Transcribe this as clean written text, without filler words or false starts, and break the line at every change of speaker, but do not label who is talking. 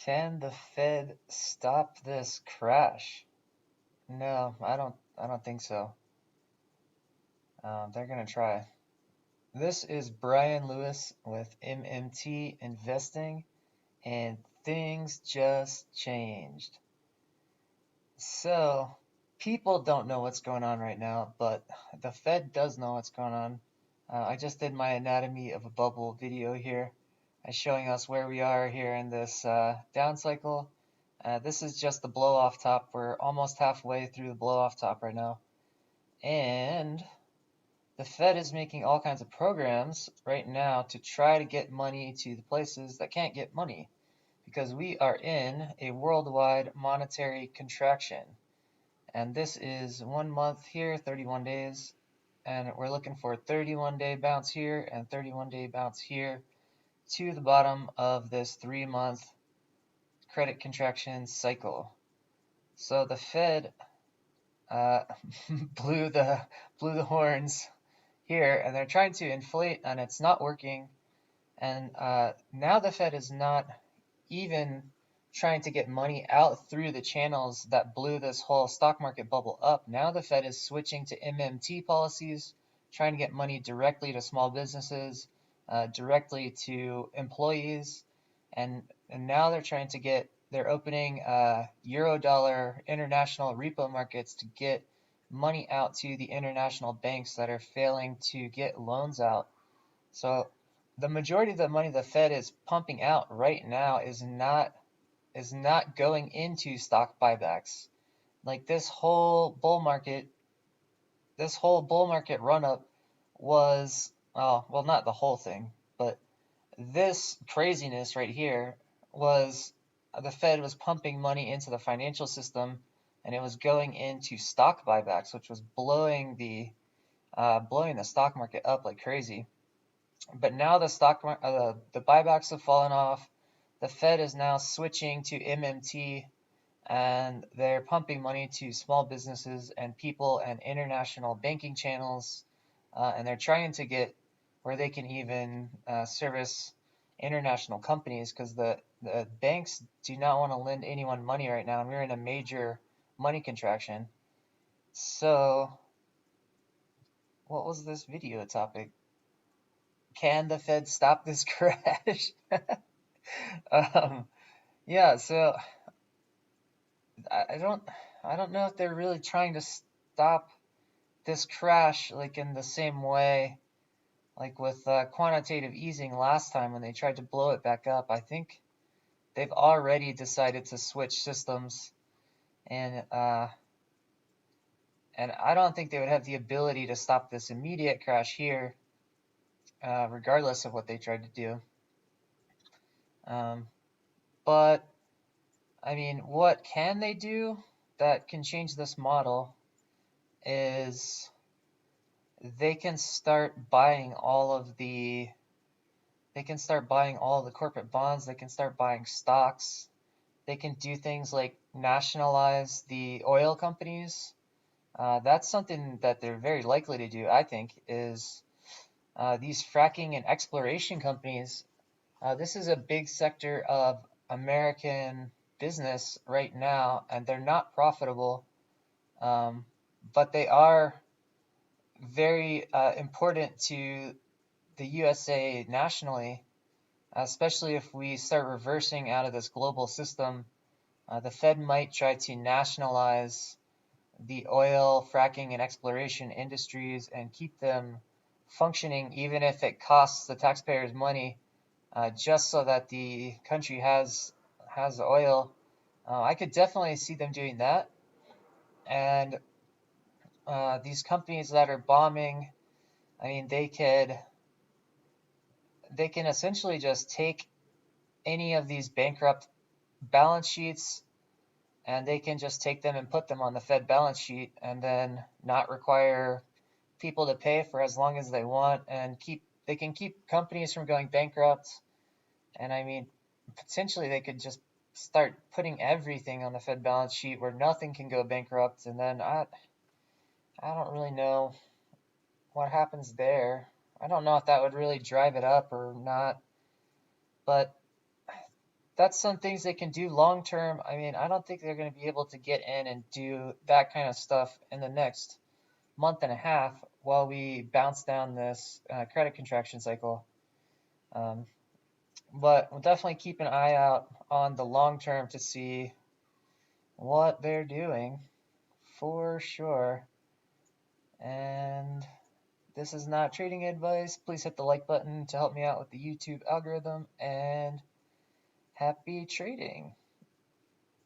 Can the Fed stop this crash? No, I don't think so. They're gonna try. This is Brian Lewis with MMT Investing, and things just changed. So, people don't know what's going on right now, but the Fed does know what's going on. I just did my anatomy of a bubble video here, showing us where we are here in this down cycle. This is just the blow off top. We're almost halfway through the blow off top right now. And the Fed is making all kinds of programs right now to try to get money to the places that can't get money because we are in a worldwide monetary contraction. And this is 1 month here, 31 days. And we're looking for a 31-day bounce here and 31-day bounce here to the bottom of this 3-month credit contraction cycle. So the Fed uh, blew the horns here, and they're trying to inflate, and it's not working. And now the Fed is not even trying to get money out through the channels that blew this whole stock market bubble up. Now the Fed is switching to MMT policies, trying to get money directly to small businesses, directly to employees, and now they're opening Eurodollar international repo markets to get money out to the international banks that are failing to get loans out. So the majority of the money the Fed is pumping out right now is not going into stock buybacks. Like this whole bull market run up was, well, not the whole thing, but this craziness right here was the Fed was pumping money into the financial system, and it was going into stock buybacks, which was blowing the stock market up like crazy. But now the buybacks have fallen off. The Fed is now switching to MMT, and they're pumping money to small businesses and people and international banking channels, and they're trying to get where they can even service international companies because the banks do not want to lend anyone money right now, and we're in a major money contraction. So, what was this video topic? Can the Fed stop this crash? um, yeah, so I don't know if they're really trying to stop this crash like in the same way like with quantitative easing last time when they tried to blow it back up. I think they've already decided to switch systems, and I don't think they would have the ability to stop this immediate crash here, regardless of what they tried to do. But I mean, what can they do that can change this model is they can start buying all of the corporate bonds. They can start buying stocks. They can do things like nationalize the oil companies. That's something that they're very likely to do, I think, is these fracking and exploration companies. This is a big sector of American business right now, and they're not profitable, but they are very important to the USA nationally, especially if we start reversing out of this global system. The Fed might try to nationalize the oil, fracking, and exploration industries and keep them functioning, even if it costs the taxpayers money, just so that the country has oil. I could definitely see them doing that. And these companies that are bombing, I mean, they can essentially just take any of these bankrupt balance sheets, and they can just take them and put them on the Fed balance sheet and then not require people to pay for as long as they want, and they can keep companies from going bankrupt. And I mean, potentially they could just start putting everything on the Fed balance sheet where nothing can go bankrupt, and then I don't really know what happens there. I don't know if that would really drive it up or not, but that's some things they can do long term. I mean, I don't think they're going to be able to get in and do that kind of stuff in the next month and a half while we bounce down this credit contraction cycle. Um, but we'll definitely keep an eye out on the long term to see what they're doing for sure. And this is not trading advice. Please hit the like button to help me out with the YouTube algorithm, and happy trading.